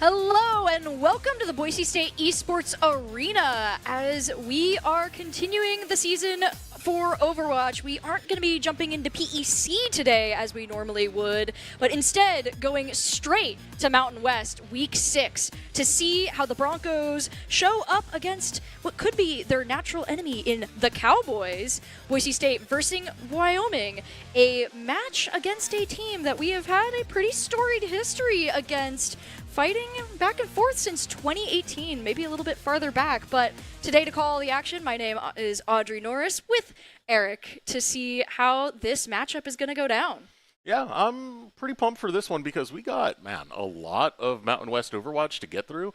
Hello and welcome to the Boise State Esports Arena. As we are continuing the season for Overwatch, we aren't going to be jumping into PEC today as we normally would, but instead going straight to Mountain West Week 6 to see how the Broncos show up against what could be their natural enemy in the Cowboys. Boise State versus Wyoming, a match against a team that we have had a pretty storied history against, fighting back and forth since 2018, maybe a little bit farther back. But today to call the action, my name is Audrey Norris with Eric to see how this matchup is going to go down. Yeah, I'm pretty pumped for this one because we got, a lot of Mountain West Overwatch to get through.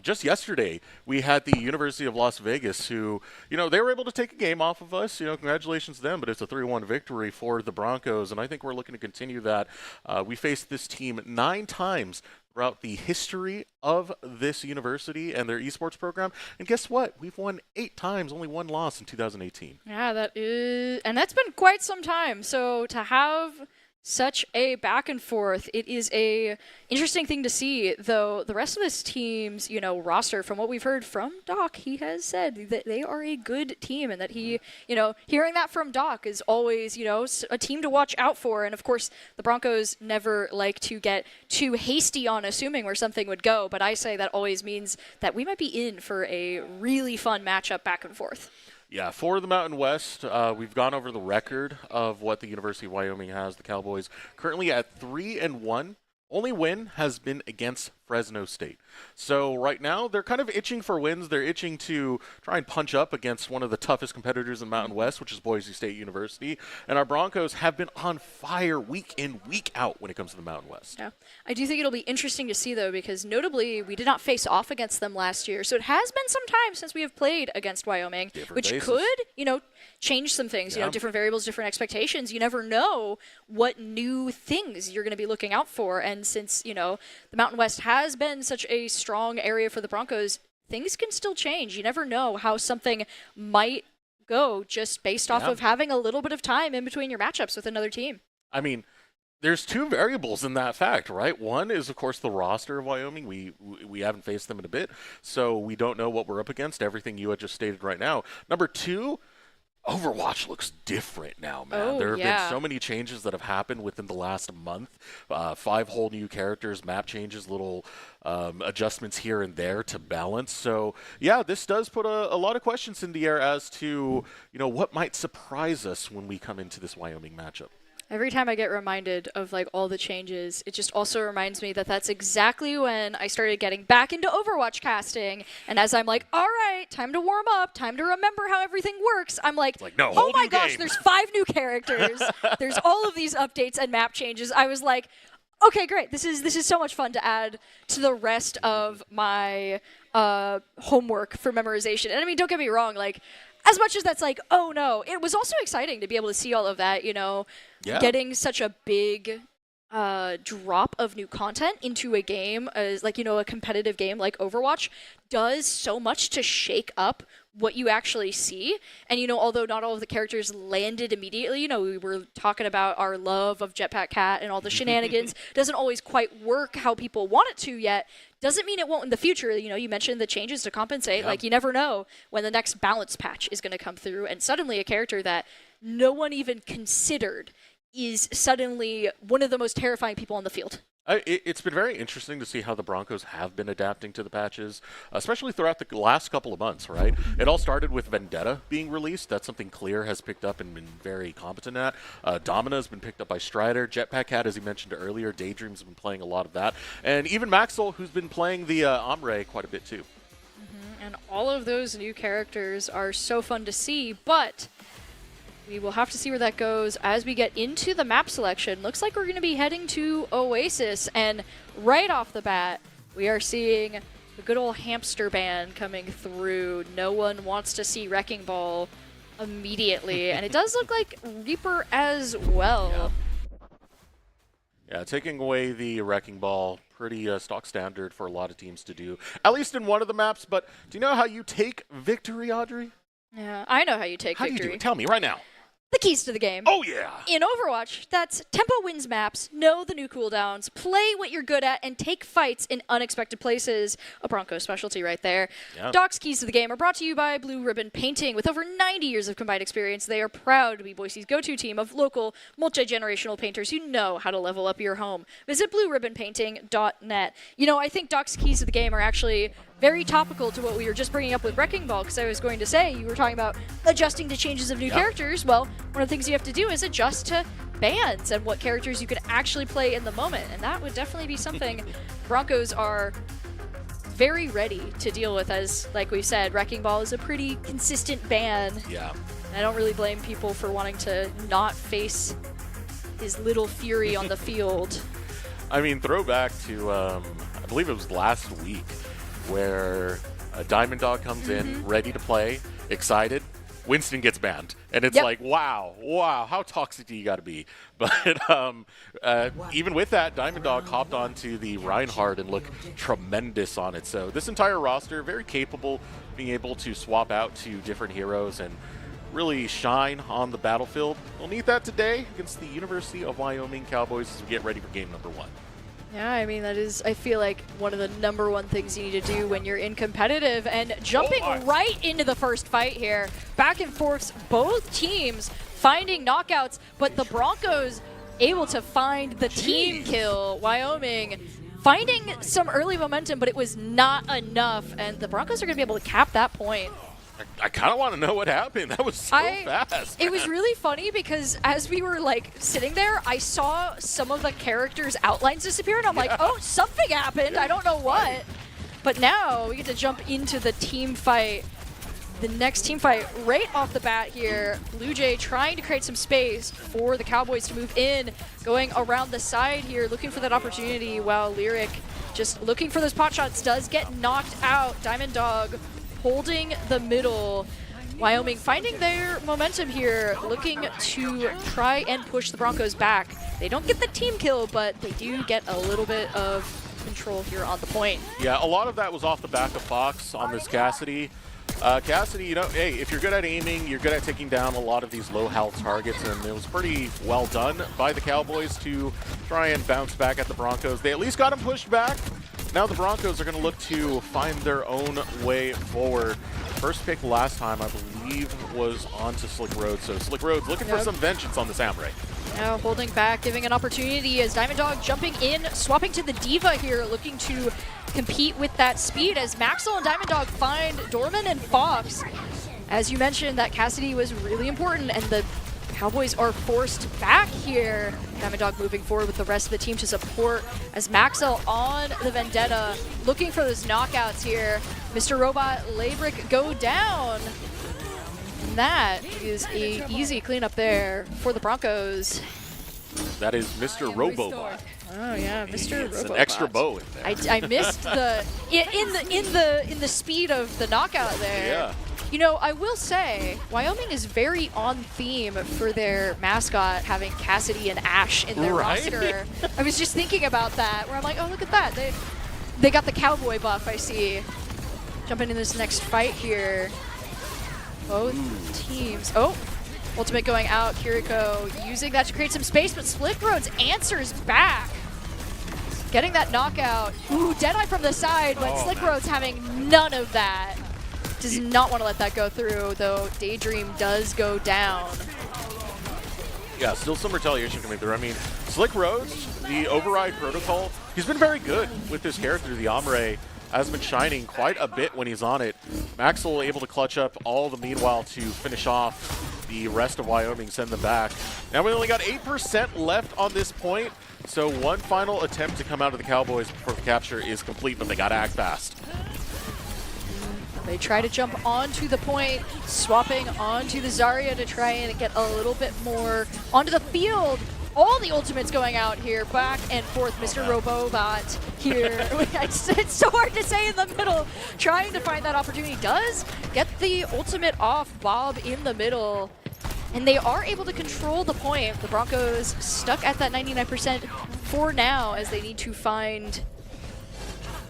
Just yesterday, we had the University of Las Vegas who, they were able to take a game off of us. Congratulations to them, but it's a 3-1 victory for the Broncos, and I think we're looking to continue that. We faced this team 9 times throughout the history of this university and their esports program. And guess what? We've won 8 times, only 1 loss in 2018. Yeah, that's been quite some time. So to have such a back and forth, it is a interesting thing to see, though the rest of this team's, roster, from what we've heard from Doc, he has said that they are a good team and that he, hearing that from Doc is always, a team to watch out for. And of course, the Broncos never like to get too hasty on assuming where something would go, but I say that always means that we might be in for a really fun matchup back and forth. Yeah, for the Mountain West, we've gone over the record of what the University of Wyoming has. The Cowboys currently at 3-1. Only win has been against Fresno State. So right now, they're kind of itching for wins. They're itching to try and punch up against one of the toughest competitors in Mountain West, which is Boise State University. And our Broncos have been on fire week in, week out when it comes to the Mountain West. Yeah, I do think it'll be interesting to see, though, because notably, we did not face off against them last year. So it has been some time since we have played against Wyoming, which could, change some things, different variables, different expectations. You never know what new things you're going to be looking out for. And since, the Mountain West has been such a strong area for the Broncos, things can still change. You never know how something might go just based off of having a little bit of time in between your matchups with another team. I mean, there's 2 variables in that fact, right? One is, of course, the roster of Wyoming. We haven't faced them in a bit, so we don't know what we're up against, everything you had just stated right now. Number 2, Overwatch looks different now, man. There have been so many changes that have happened within the last month. 5 whole new characters, map changes, little adjustments here and there to balance. So, yeah, this does put a lot of questions in the air as to, what might surprise us when we come into this Wyoming matchup. Every time I get reminded of all the changes, it just also reminds me that that's exactly when I started getting back into Overwatch casting. And as I'm like, all right, time to warm up, time to remember how everything works, I'm like no, oh my gosh, there's 5 new characters. There's all of these updates and map changes. I was like, okay, great. This is so much fun to add to the rest of my homework for memorization. And I mean, don't get me wrong, as much as that's oh no, it was also exciting to be able to see all of that, getting such a big drop of new content into a game, as a competitive game like Overwatch, does so much to shake up what you actually see. And, although not all of the characters landed immediately, we were talking about our love of Jetpack Cat and all the shenanigans, doesn't always quite work how people want it to yet. Doesn't mean it won't in the future. You mentioned the changes to compensate. Yeah. You never know when the next balance patch is going to come through, and suddenly a character that no one even considered is suddenly one of the most terrifying people on the field. It's been very interesting to see how the Broncos have been adapting to the patches, especially throughout the last couple of months, right? It all started with Vendetta being released. That's something Clear has picked up and been very competent at. Domina has been picked up by Strider. Jetpack Cat, as he mentioned earlier, Daydream's been playing a lot of that. And even Maxwell, who's been playing the Ombre quite a bit too. And all of those new characters are so fun to see, but we will have to see where that goes as we get into the map selection. Looks like we're going to be heading to Oasis, and right off the bat, we are seeing the good old hamster band coming through. No one wants to see Wrecking Ball immediately, and it does look like Reaper as well. Yeah, taking away the Wrecking Ball, pretty stock standard for a lot of teams to do, at least in one of the maps. But do you know how you take victory, Audrey? Yeah, I know how you take victory. How do you do it? Tell me right now. the keys to the game. Oh, yeah. In Overwatch, that's tempo wins maps, know the new cooldowns, play what you're good at, and take fights in unexpected places. A Broncos specialty right there. Yeah. Doc's keys to the game are brought to you by Blue Ribbon Painting. With over 90 years of combined experience, they are proud to be Boise's go-to team of local, multi-generational painters who know how to level up your home. Visit blueribbonpainting.net. You know, I think Doc's keys to the game are actually very topical to what we were just bringing up with Wrecking Ball, because I was going to say, you were talking about adjusting to changes of new characters. Well, one of the things you have to do is adjust to bans and what characters you can actually play in the moment, and that would definitely be something Broncos are very ready to deal with, as, like we said, Wrecking Ball is a pretty consistent ban. Yeah. I don't really blame people for wanting to not face his little fury on the field. I mean, throwback to, I believe it was last week, where a Diamond Dog comes in, ready to play, excited. Winston gets banned. And it's like, wow, how toxic do you got to be? But even with that, Diamond Dog hopped onto the Reinhardt and looked tremendous on it. So this entire roster, very capable, being able to swap out to different heroes and really shine on the battlefield. We'll need that today against the University of Wyoming Cowboys as we get ready for game number 1. Yeah, I mean, that is, I feel like, one of the number one things you need to do when you're in competitive. And jumping right into the first fight here, back and forth, both teams finding knockouts, but the Broncos able to find the team kill. Wyoming finding some early momentum, but it was not enough, and the Broncos are going to be able to cap that point. I kind of want to know what happened. That was so fast. It was really funny because as we were like sitting there, I saw some of the characters' outlines disappear, and I'm like, oh, something happened. I don't know what. But now we get to jump into the team fight. The next team fight right off the bat here. Blue Jay trying to create some space for the Cowboys to move in, going around the side here, looking for that opportunity, while Lyric just looking for those pot shots, does get knocked out. Diamond Dog holding the middle. Wyoming finding their momentum here, looking to try and push the Broncos back. They don't get the team kill, but they do get a little bit of control here on the point. Yeah, a lot of that was off the back of Fox on this Cassidy. Cassidy, you know, hey, if you're good at aiming, you're good at taking down a lot of these low-health targets, and it was pretty well done by the Cowboys to try and bounce back at the Broncos. They at least got them pushed back. Now the Broncos are going to look to find their own way forward. First pick last time, I believe, was onto Slick Road. So Slick Road's looking for some vengeance on the Samurai. Now holding back, giving an opportunity as Diamond Dog jumping in, swapping to the Diva here, looking to compete with that speed as Maxwell and Diamond Dog find Dorman and Fox. As you mentioned, that Cassidy was really important, and the Cowboys are forced back here. Diamond Dog moving forward with the rest of the team to support as Maxwell on the Vendetta, looking for those knockouts here. Mr. Robot, Labrick go down. And that is a easy cleanup there for the Broncos. That is Mr. Robobot. Oh yeah, Mr. It's Robobot. an extra bow in there. I missed the in the speed of the knockout there. Yeah. You know, I will say, Wyoming is very on theme for their mascot having Cassidy and Ash in their roster. I was just thinking about that, where I'm like, oh, look at that. They got the cowboy buff, I see. Jumping in this next fight here. Both teams. Oh, ultimate going out. Kiriko using that to create some space, but Slick Roads answers back. Getting that knockout. Ooh, Deadeye from the side, but Slick Roads having none of that. Does not want to let that go through, though Daydream does go down. Yeah, still some retaliation coming through. I mean, Slick Roads, the override protocol, he's been very good with this character. The Ombre has been shining quite a bit when he's on it. Maxwell able to clutch up all the meanwhile to finish off the rest of Wyoming, send them back. Now we only got 8% left on this point, so one final attempt to come out of the Cowboys before the capture is complete, but they got to act fast. They try to jump onto the point, swapping onto the Zarya to try and get a little bit more onto the field. All the ultimates going out here, back and forth. Mr. Robobot here. It's so hard to say in the middle. Trying to find that opportunity. Does get the ultimate off Bob in the middle. And they are able to control the point. The Broncos stuck at that 99% for now as they need to find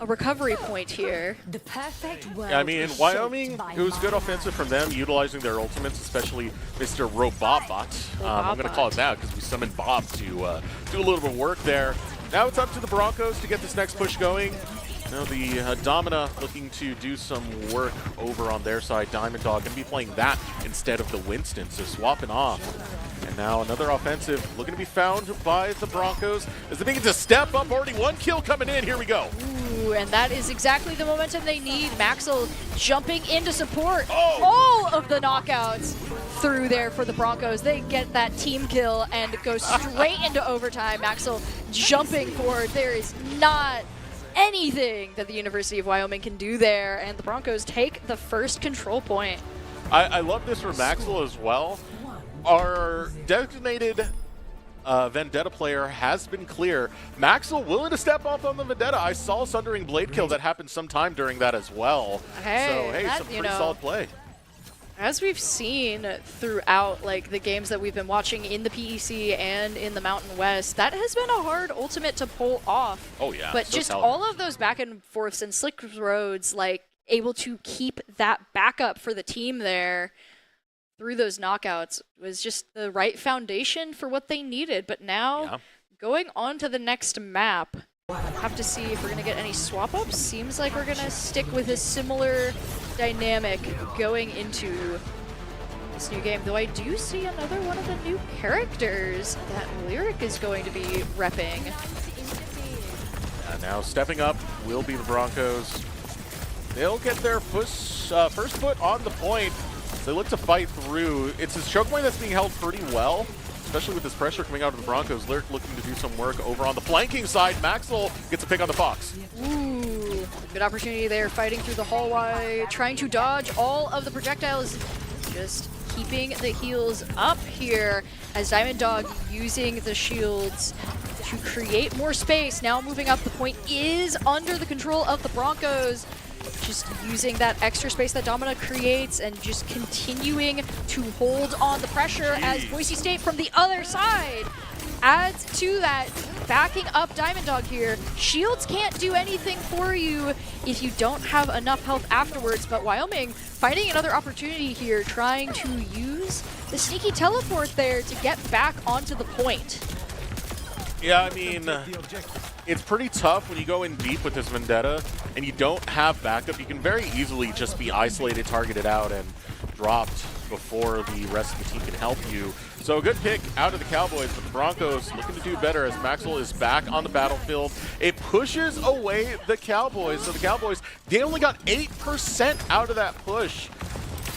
a recovery point here. The perfect world. Yeah, I mean, Wyoming, it was good offensive from them, utilizing their ultimates, especially Mr. Robobot. I'm going to call it that because we summoned Bob to do a little bit of work there. Now it's up to the Broncos to get this next push going. Now the Domina looking to do some work over on their side. Diamond Dog going to be playing that instead of the Winston, so swapping off. And now another offensive looking to be found by the Broncos as they begin to step up. Already one kill coming in. Here we go. Ooh, and that is exactly the momentum they need. Maxwell jumping in to support all of the knockouts through there for the Broncos. They get that team kill and go straight into overtime. Maxwell jumping forward. There is not anything that the University of Wyoming can do there, and the Broncos take the first control point. I love this for Maxwell as well. Our designated Vendetta player has been clear. Maxwell willing to step up on the Vendetta. I saw a Sundering Blade kill that happened sometime during that as well. Hey, Some pretty solid play. As we've seen throughout like the games that we've been watching in the PEC and in the Mountain West, that has been a hard ultimate to pull off. Oh yeah. But so just talented. all of those back and forths and slick roads, like able to keep that backup for the team there through those knockouts was just the right foundation for what they needed. But now going on to the next map, have to see if we're going to get any swap-ups. Seems like we're going to stick with a similar dynamic going into this new game, though I do see another one of the new characters that Lyric is going to be repping. Now stepping up will be the Broncos. They'll get their first foot on the point. They look to fight through. It's his choke point that's being held pretty well, especially with this pressure coming out of the Broncos. Lyric looking to do some work over on the flanking side. Maxwell gets a pick on the Fox. Ooh, good opportunity there, fighting through the hallway, trying to dodge all of the projectiles, just keeping the heals up here as Diamond Dog using the shields to create more space. Now moving up, the point is under the control of the Broncos. Just using that extra space that Domina creates and just continuing to hold on the pressure as Boise State from the other side adds to that, backing up Diamond Dog here. Shields can't do anything for you if you don't have enough health afterwards, but Wyoming finding another opportunity here, trying to use the sneaky teleport there to get back onto the point. Yeah, I mean, it's pretty tough when you go in deep with this Vendetta and you don't have backup. You can very easily just be isolated, targeted out, and dropped before the rest of the team can help you. So a good pick out of the Cowboys, but the Broncos looking to do better as Maxwell is back on the battlefield. It pushes away the Cowboys. So the Cowboys, they only got 8% out of that push.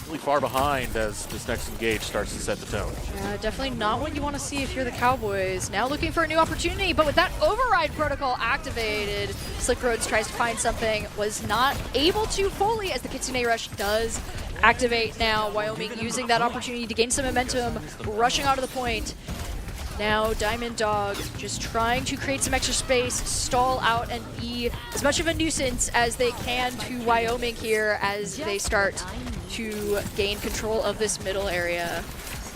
Really far behind as this next engage starts to set the tone. Yeah, definitely not what you want to see if you're the Cowboys. Now looking for a new opportunity, but with that override protocol activated, Slick Roads tries to find something, was not able to fully as the Kitsune Rush does activate now. Wyoming using that opportunity to gain some momentum, rushing out of the point. Now Diamond Dog just trying to create some extra space, stall out, and be as much of a nuisance as they can to Wyoming here as they start to gain control of this middle area.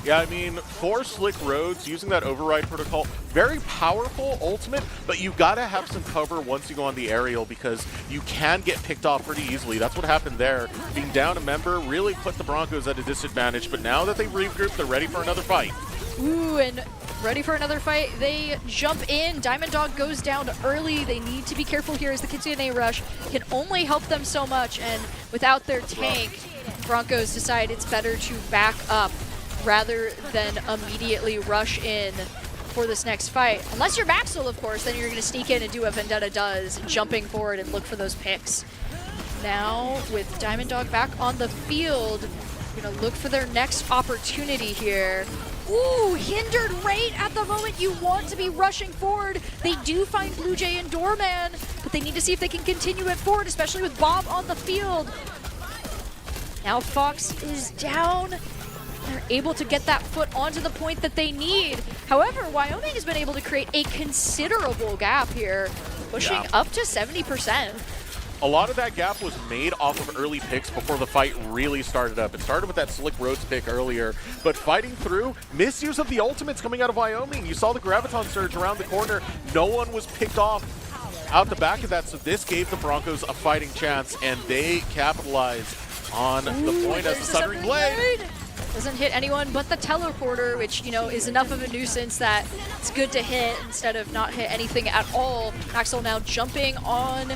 Yeah, I mean, for Slick Roads, using that override protocol, very powerful ultimate, but you gotta have some cover once you go on the aerial because you can get picked off pretty easily. That's what happened there. Being down a member really put the Broncos at a disadvantage, but now that they've regrouped, they're ready for another fight. Ooh, and ready for another fight. They jump in. Diamond Dog goes down early. They need to be careful here as the Kitsune Rush can only help them so much, and without their tank, Broncos decide it's better to back up rather than immediately rush in for this next fight. Unless you're Maxwell, of course, then you're going to sneak in and do what Vendetta does, jumping forward and look for those picks. Now, with Diamond Dog back on the field, we're going to look for their next opportunity here. Ooh, hindered right at the moment you want to be rushing forward. They do find Blue Jay and Doorman, but they need to see if they can continue it forward, especially with Bob on the field. Now Fox is down. They're able to get that foot onto the point that they need. However, Wyoming has been able to create a considerable gap here, pushing up to 70%. A lot of that gap was made off of early picks before the fight really started up. It started with that Slick Roads pick earlier, but fighting through, misuse of the ultimates coming out of Wyoming. You saw the Graviton Surge around the corner. No one was picked off out the back of that. So this gave the Broncos a fighting chance, and they capitalized on the point as the Sundering Blade. Doesn't hit anyone but the teleporter, which, is enough of a nuisance that it's good to hit instead of not hit anything at all. Maxwell now jumping on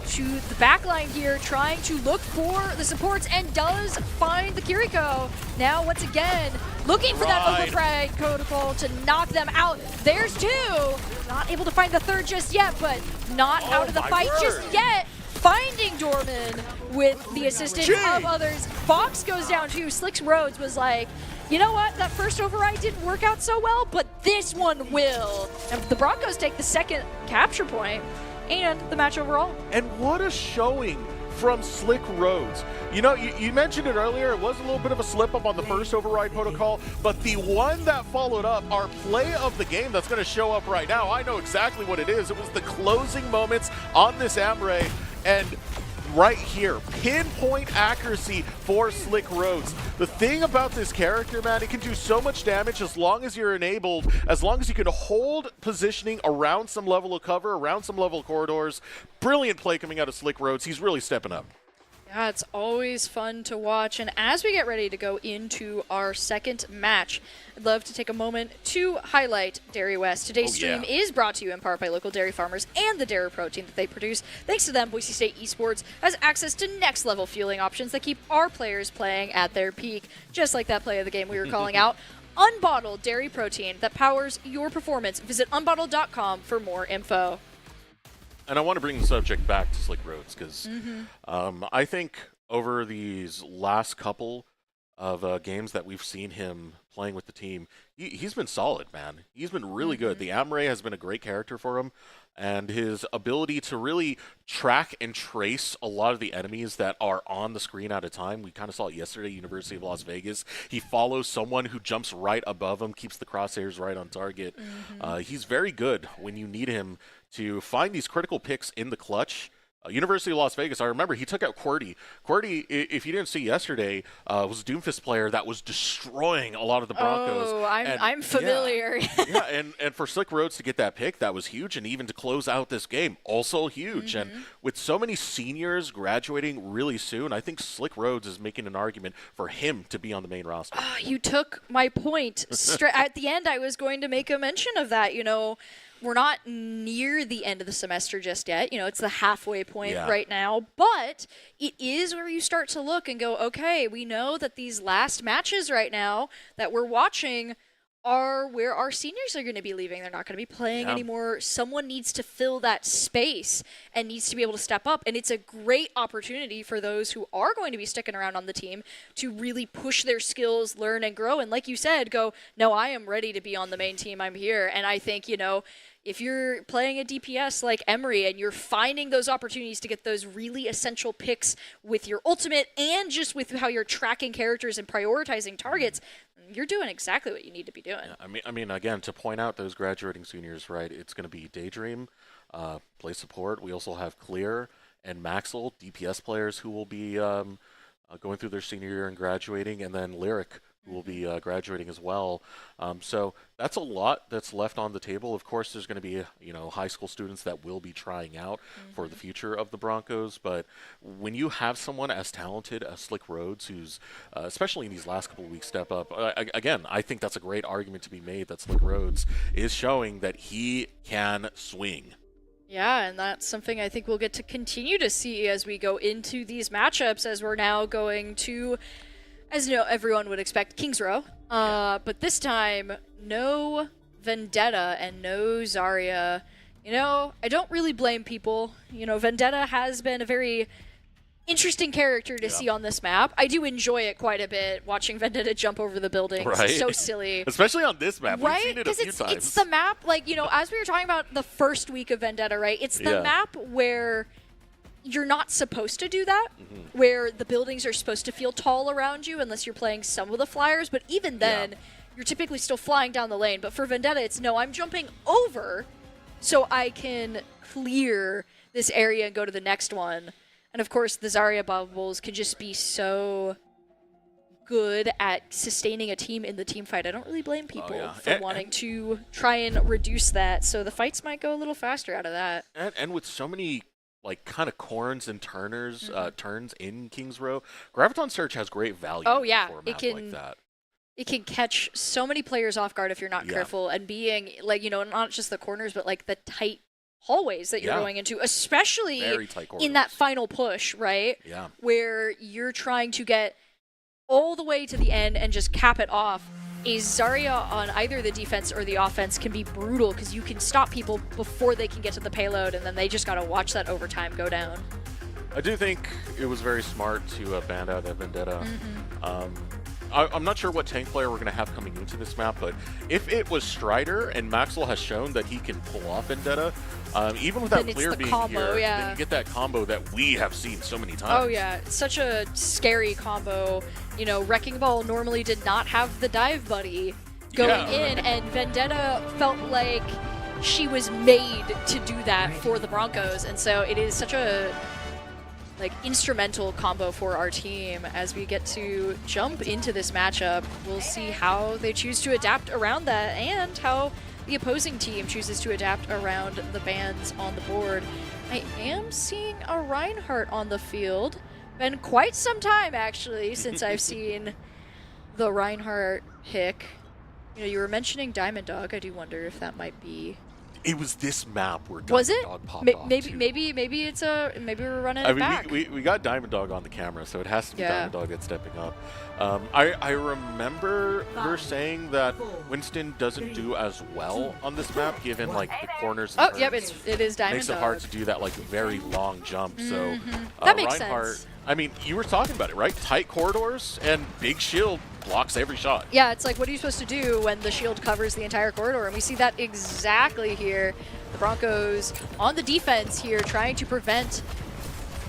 to the back line here, trying to look for the supports, and does find the Kiriko. Now, once again, looking for that override protocol to knock them out. There's two. Not able to find the third just yet, but not out of the fight just yet. Finding Dorman with the assistance of others. Fox goes down too. Slicks Rhodes was like, you know what? That first override didn't work out so well, but this one will. And the Broncos take the second capture point and the match overall. And what a showing from Slick Rhodes. You mentioned it earlier, it was a little bit of a slip up on the first override protocol, but the one that followed up, our play of the game that's going to show up right now, I know exactly what it is. It was the closing moments on this Amray, and right here, pinpoint accuracy for Slick Rhodes. The thing about this character, man, it can do so much damage as long as you're enabled, as long as you can hold positioning around some level of cover, around some level of corridors. Brilliant play coming out of Slick Rhodes. He's really stepping up. Yeah, it's always fun to watch. And as we get ready to go into our second match, I'd love to take a moment to highlight Dairy West. Today's stream is brought to you in part by local dairy farmers and the dairy protein that they produce. Thanks to them, Boise State Esports has access to next-level fueling options that keep our players playing at their peak, just like that play of the game we were calling out. Unbottled dairy protein that powers your performance. Visit unbottled.com for more info. And I want to bring the subject back to Slick Rhodes because I think over these last couple of games that we've seen him playing with the team, he's been solid, man. He's been really good. The Amray has been a great character for him, and his ability to really track and trace a lot of the enemies that are on the screen at a time. We kind of saw it yesterday, University of Las Vegas. He follows someone who jumps right above him, keeps the crosshairs right on target. He's very good when you need him to find these critical picks in the clutch. University of Las Vegas, I remember he took out QWERTY. QWERTY, if you didn't see yesterday, was a Doomfist player that was destroying a lot of the Broncos. Oh, I'm familiar. And for Slick Rhodes to get that pick, that was huge. And even to close out this game, also huge. And with so many seniors graduating really soon, I think Slick Rhodes is making an argument for him to be on the main roster. You took my point. At the end, I was going to make a mention of that, We're not near the end of the semester just yet. It's the halfway point right now. But it is where you start to look and go, okay, we know that these last matches right now that we're watching are where our seniors are going to be leaving. They're not going to be playing anymore. Someone needs to fill that space and needs to be able to step up. And it's a great opportunity for those who are going to be sticking around on the team to really push their skills, learn, and grow. And like you said, go, no, I am ready to be on the main team. I'm here. And I think, if you're playing a DPS like Emery and you're finding those opportunities to get those really essential picks with your ultimate and just with how you're tracking characters and prioritizing targets, you're doing exactly what you need to be doing. Yeah, I mean, again, to point out those graduating seniors, right, it's going to be Daydream, play support. We also have Clear and Maxwell, DPS players who will be going through their senior year and graduating, and then Lyric, who will be graduating as well. So that's a lot that's left on the table. Of course, there's going to be high school students that will be trying out for the future of the Broncos. But when you have someone as talented as Slick Rhodes, who's especially in these last couple of weeks step up, again, I think that's a great argument to be made that Slick Rhodes is showing that he can swing. Yeah, and that's something I think we'll get to continue to see as we go into these matchups, as we're now going to, as everyone would expect, Kings Row. But this time, no Vendetta and no Zarya. I don't really blame people. Vendetta has been a very interesting character to see on this map. I do enjoy it quite a bit, watching Vendetta jump over the buildings. Right. It's so silly. Especially on this map. Right? We've seen it a few times. It's the map, as we were talking about the first week of Vendetta, right? It's the map where you're not supposed to do that, where the buildings are supposed to feel tall around you unless you're playing some of the flyers, but even then, you're typically still flying down the lane. But for Vendetta, it's no, I'm jumping over so I can clear this area and go to the next one. And of course, the Zarya bubbles can just be so good at sustaining a team in the team fight. I don't really blame people yeah. for wanting to try and reduce that, so the fights might go a little faster out of that. And with so many like kind of corns and turns in Kings Row, Graviton Search has great value. Oh yeah, for a map like that. It can catch so many players off guard if you're not careful, and being like, you know, not just the corners, but like the tight hallways that you're going into, especially in that final push, right? Yeah. Where you're trying to get all the way to the end and just cap it off. Is Zarya on either the defense or the offense can be brutal because you can stop people before they can get to the payload, and then they just gotta watch that overtime go down. I do think it was very smart to ban out that Vendetta. I'm not sure what tank player we're going to have coming into this map, but if it was Strider and Maxwell has shown that he can pull off Vendetta, even without Clear being combo, here, then you get that combo that we have seen so many times. Oh yeah, it's such a scary combo. You know, Wrecking Ball normally did not have the dive buddy going in, and Vendetta felt like she was made to do that for the Broncos, and so it is such a instrumental combo for our team. As we get to jump into this matchup, we'll see how they choose to adapt around that and how the opposing team chooses to adapt around the bans on the board. I am seeing a Reinhardt on the field. Been quite some time, actually, since I've seen the Reinhardt pick. You know, you were mentioning Diamond Dog. I do wonder if that might be... It was this map where Diamond Dog popped off maybe we're running it back. We got Diamond Dog on the camera, so it has to be Diamond Dog that's stepping up. I remember her saying that Winston doesn't do as well on this map, given like the corners. Oh, yep, it is Diamond Dog. Makes it hard to do that like very long jump. So that makes Reinhardt, sense. I mean, you were talking about it, right? Tight corridors and big shield blocks every shot. Yeah, it's like, what are you supposed to do when the shield covers the entire corridor? And we see that exactly here. The Broncos on the defense here, trying to prevent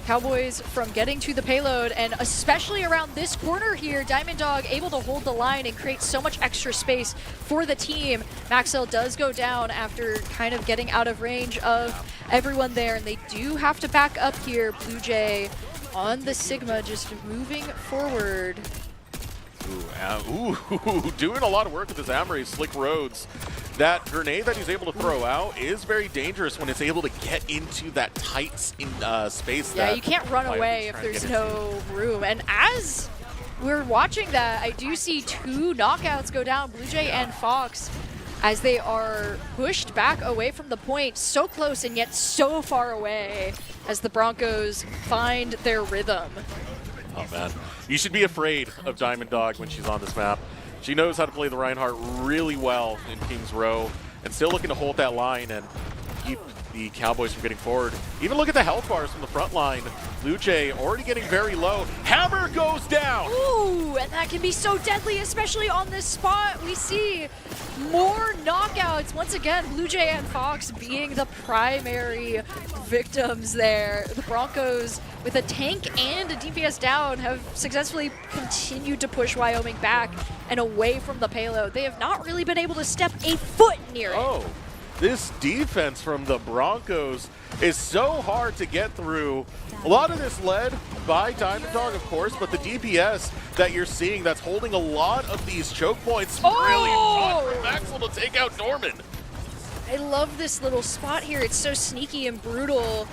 Cowboys from getting to the payload, and especially around this corner here, Diamond Dog able to hold the line and create so much extra space for the team. Maxwell does go down after kind of getting out of range of everyone there, and they do have to back up here. Blue Jay on the Sigma, just moving forward. Ooh, doing a lot of work with his Amory, Slick Roads. That grenade that he's able to throw out is very dangerous when it's able to get into that tight space. Yeah, you can't run away if there's no room. And as we're watching that, I do see 2 knockouts go down, Blue Jay and Fox, as they are pushed back away from the point, so close and yet so far away, as the Broncos find their rhythm. Oh man, you should be afraid of Diamond Dog when she's on this map. She knows how to play the Reinhardt really well in Kings Row, and still looking to hold that line and keep the Cowboys from getting forward. Even look at the health bars from the front line. Blue Jay already getting very low. Hammer goes down! Ooh, and that can be so deadly, especially on this spot. We see more knockouts. Once again, Blue Jay and Fox being the primary victims there. The Broncos, with a tank and a DPS down, have successfully continued to push Wyoming back and away from the payload. They have not really been able to step a foot near it. Oh, this defense from the Broncos is so hard to get through. A lot of this led by Diamond Dog, of course, but the DPS that you're seeing that's holding a lot of these choke points. Brilliant shot from Maxwell to take out Norman. I love this little spot here. It's so sneaky and brutal.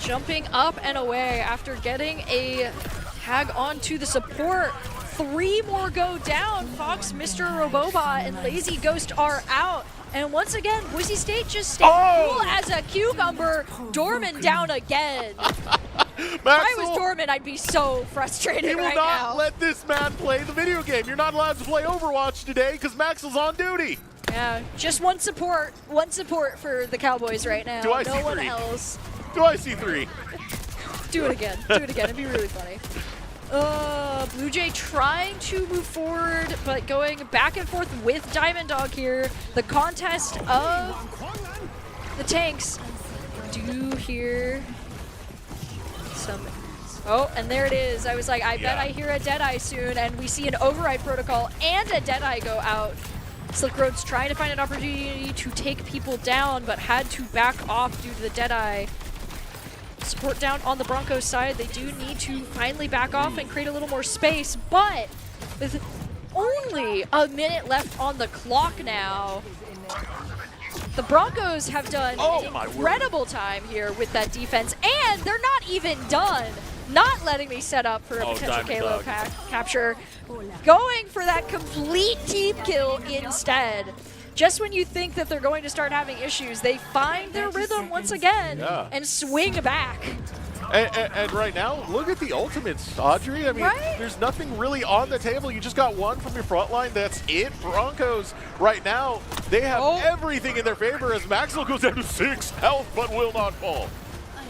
Jumping up and away after getting a tag onto the support. 3 more go down. Fox, Mr. Robobot, and Lazy Ghost are out. And once again, Boise State just stayed cool as a cucumber. Dorman down again. If I was Dorman, I'd be so frustrated right now. He will not let this man play the video game. You're not allowed to play Overwatch today because Maxwell's on duty. Yeah, just one support for the Cowboys right now. Do I see no one 3? else. Do I see 3? Do it again. Do it again. It'd be really funny. Blue Jay trying to move forward, but going back and forth with Diamond Dog here. The contest of the tanks. Do hear some... Oh, and there it is. I was like, I bet I hear a Deadeye soon, and we see an Override Protocol and a Deadeye go out. Slick Road's trying to find an opportunity to take people down, but had to back off due to the Deadeye. Support down on the Broncos side. They do need to finally back off and create a little more space, but with only a minute left on the clock now. The Broncos have done an incredible time here with that defense, and they're not even done. Not letting me set up for a potential Kalo capture. Going for that complete team kill instead. Just when you think that they're going to start having issues, they find their rhythm once again and swing back. And right now, look at the ultimates, Audrey. I mean, there's nothing really on the table. You just got one from your front line. That's it. Broncos, right now, they have everything in their favor as Maxwell goes down to 6 health but will not fall.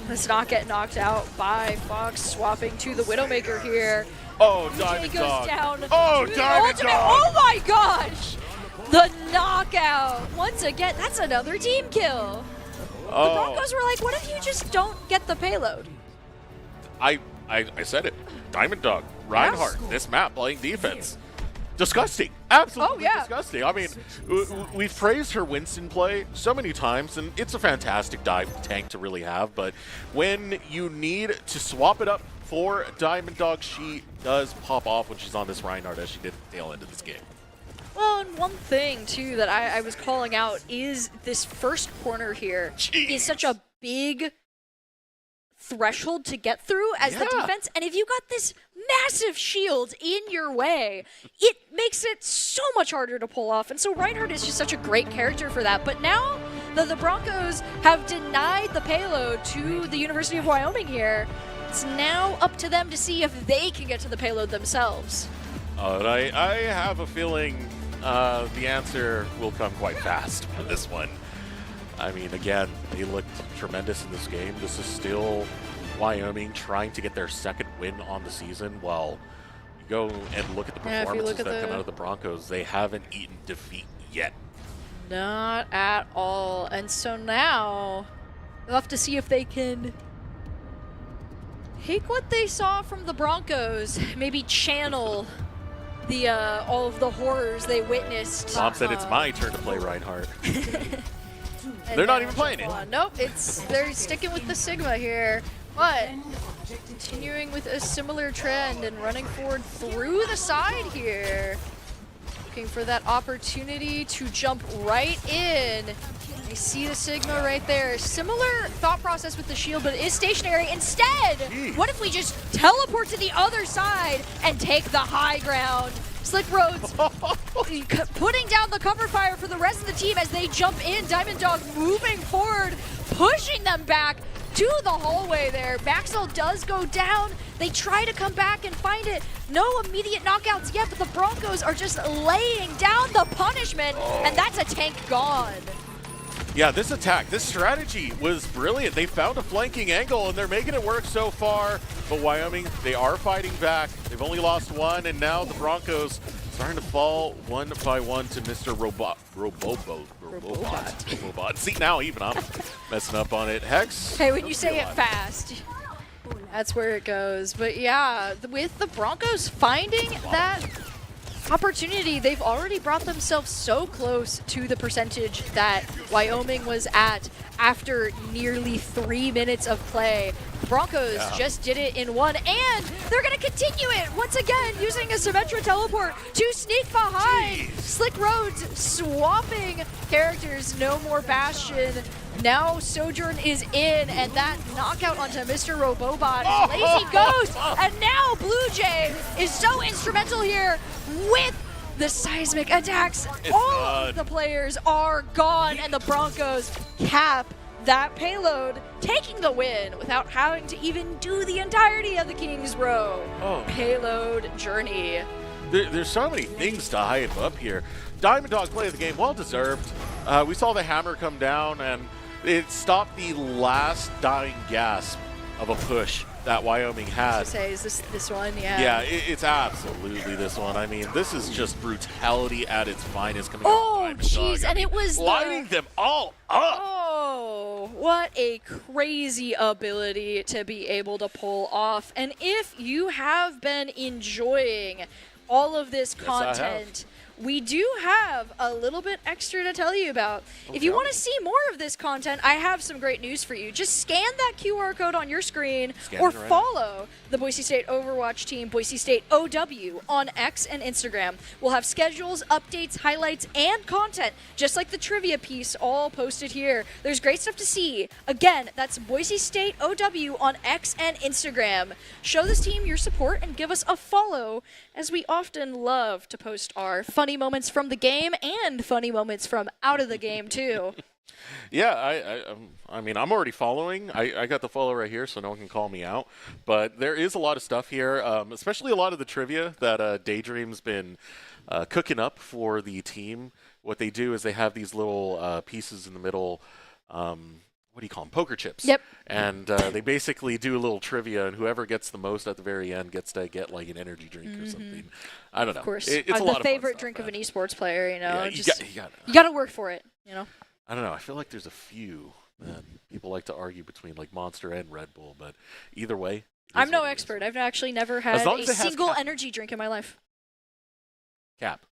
Does not get knocked out by Fox, swapping to the Widowmaker here. Oh, Diamond Dog. Down Diamond Dog. Oh my gosh! The knockout. Once again, that's another team kill. The Broncos were like, what if you just don't get the payload? I said it. Diamond Dog, Reinhardt, this map playing defense. Disgusting. Absolutely disgusting. I mean, we've praised her Winston play so many times, and it's a fantastic tank to really have, but when you need to swap it up for Diamond Dog, she does pop off when she's on this Reinhardt, as she did at the tail end of this game. Well, and one thing, too, that I was calling out is this first corner here is such a big threshold to get through as the defense, and if you got this massive shield in your way, it makes it so much harder to pull off, and so Reinhardt is just such a great character for that. But now that the Broncos have denied the payload to the University of Wyoming here, it's now up to them to see if they can get to the payload themselves. I have a feeling the answer will come quite fast for this one. I mean, again, they looked tremendous in this game. This is still Wyoming trying to get their second win on the season. While you go and look at the performances that come out of the Broncos, they haven't eaten defeat yet. Not at all. And so now they'll have to see if they can take what they saw from the Broncos, maybe channel the all of the horrors they witnessed. Mom said it's my turn to play Reinhardt. They're not even playing it. Nope, they're sticking with the Sigma here, but continuing with a similar trend and running forward through the side here. Looking for that opportunity to jump right in. I see the Sigma right there. Similar thought process with the shield, but it is stationary. Instead, what if we just teleport to the other side and take the high ground? Slick Roads putting down the cover fire for the rest of the team as they jump in. Diamond Dog moving forward, pushing them back to the hallway there. Maxwell does go down. They try to come back and find it. No immediate knockouts yet, but the Broncos are just laying down the punishment, and that's a tank gone. Yeah, this attack, this strategy was brilliant. They found a flanking angle, and they're making it work so far. But Wyoming, they are fighting back. They've only lost one, and now the Broncos starting to fall one by one to Mr. Robot. See, now even I'm messing up on it. Hex. Hey, when you say it fast, that's where it goes. But yeah, with the Broncos finding that opportunity, they've already brought themselves so close to the percentage that Wyoming was at after nearly 3 minutes of play. Broncos just did it in one, and they're going to continue it once again using a Symmetra teleport to sneak behind. Slick Roads swapping characters. No more Bastion. Now Sojourn is in, and that knockout onto Mr. Robobot. Lazy Ghost, and now Blue Jay is so instrumental here with the seismic attacks. All of the players are gone, and the Broncos cap that payload, taking the win without having to even do the entirety of the King's Row payload journey. There's so many things to hype up here. Diamond Dog play of the game, well deserved. We saw the hammer come down, and it stopped the last dying gasp of a push that Wyoming had. I was gonna say, is this one? Yeah. Yeah, it's absolutely this one. I mean, this is just brutality at its finest coming out of Diamond Dog. Jeez, and it was lighting them all up. Oh, what a crazy ability to be able to pull off. And if you have been enjoying all of this content we do have a little bit extra to tell you about. If you want to see more of this content, I have some great news for you. Just scan that QR code on your screen or follow the Boise State Overwatch team, Boise State OW, on X and Instagram. We'll have schedules, updates, highlights, and content, just like the trivia piece, all posted here. There's great stuff to see. Again, that's Boise State OW on X and Instagram. Show this team your support and give us a follow, as we often love to post our funny moments from the game and funny moments from out of the game too. Yeah, I mean, I'm already following. I got the follow right here, so no one can call me out. But there is a lot of stuff here, especially a lot of the trivia that Daydream's been cooking up for the team. What they do is they have these little pieces in the middle. What do you call them? Poker chips. Yep. And they basically do a little trivia, and whoever gets the most at the very end gets to get like an energy drink or something. I don't know. Of course. It's a lot of the fun favorite stuff, drink man. of an esports player, you know. Yeah, you got to work for it, you know. I don't know. I feel like there's a few that people like to argue between, like Monster and Red Bull, but either way. I'm no expert. I've actually never had a single energy drink in my life. Cap.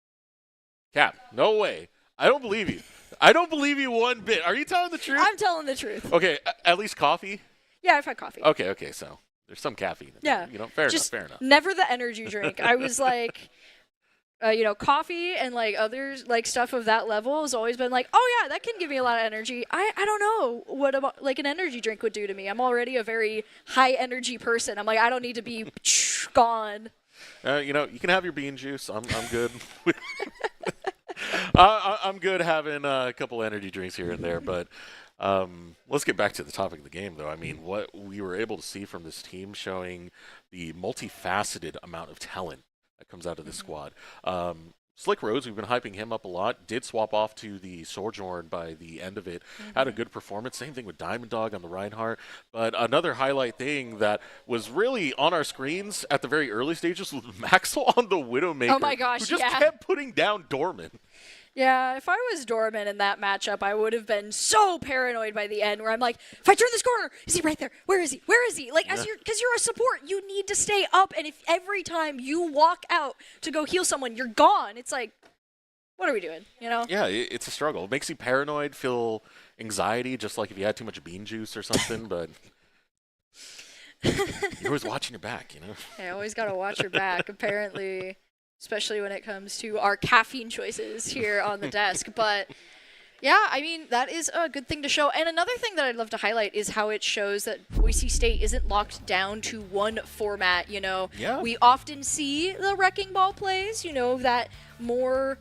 No way. I don't believe you. I don't believe you one bit. Are you telling the truth? I'm telling the truth. Okay, at least coffee? Yeah, I've had coffee. Okay, so there's some caffeine in there. You know, fair enough. Never the energy drink. I was like, coffee and like others, like stuff of that level has always been like, oh yeah, that can give me a lot of energy. I don't know what about like an energy drink would do to me. I'm already a very high energy person. I'm like, I don't need to be gone. You can have your bean juice. I'm good. I'm good having a couple energy drinks here and there, but let's get back to the topic of the game, though. I mean, what we were able to see from this team showing the multifaceted amount of talent that comes out of this squad. Slick Rose, we've been hyping him up a lot, did swap off to the Sojourn by the end of it, had a good performance. Same thing with Diamond Dog on the Reinhardt. But another highlight thing that was really on our screens at the very early stages was Maxwell on the Widowmaker. Oh my gosh, who just kept putting down Dorman. Yeah, if I was Dorman in that matchup, I would have been so paranoid by the end where I'm like, if I turn this corner, is he right there? Where is he? Like, because you're a support, you need to stay up, and if every time you walk out to go heal someone, you're gone, it's like, what are we doing, you know? Yeah, it's a struggle. It makes you paranoid, feel anxiety, just like if you had too much bean juice or something, but you're always watching your back, you know? Yeah, always got to watch your back, apparently. Especially when it comes to our caffeine choices here on the desk. But yeah, I mean, that is a good thing to show. And another thing that I'd love to highlight is how it shows that Boise State isn't locked down to one format, you know. Yeah. We often see the wrecking ball plays, you know, that more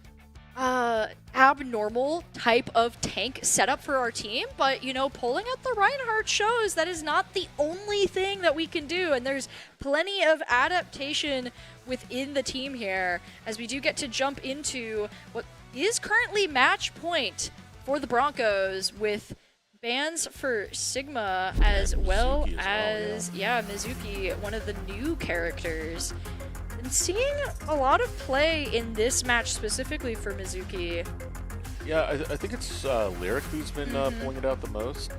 abnormal type of tank setup for our team, but you know, pulling out the Reinhardt shows that is not the only thing that we can do, and there's plenty of adaptation within the team here as we do get to jump into what is currently match point for the Broncos with bans for Sigma as well as Mizuki, one of the new characters. And seeing a lot of play in this match specifically for Mizuki. Yeah, I think it's Lyric who's been pulling it out the most.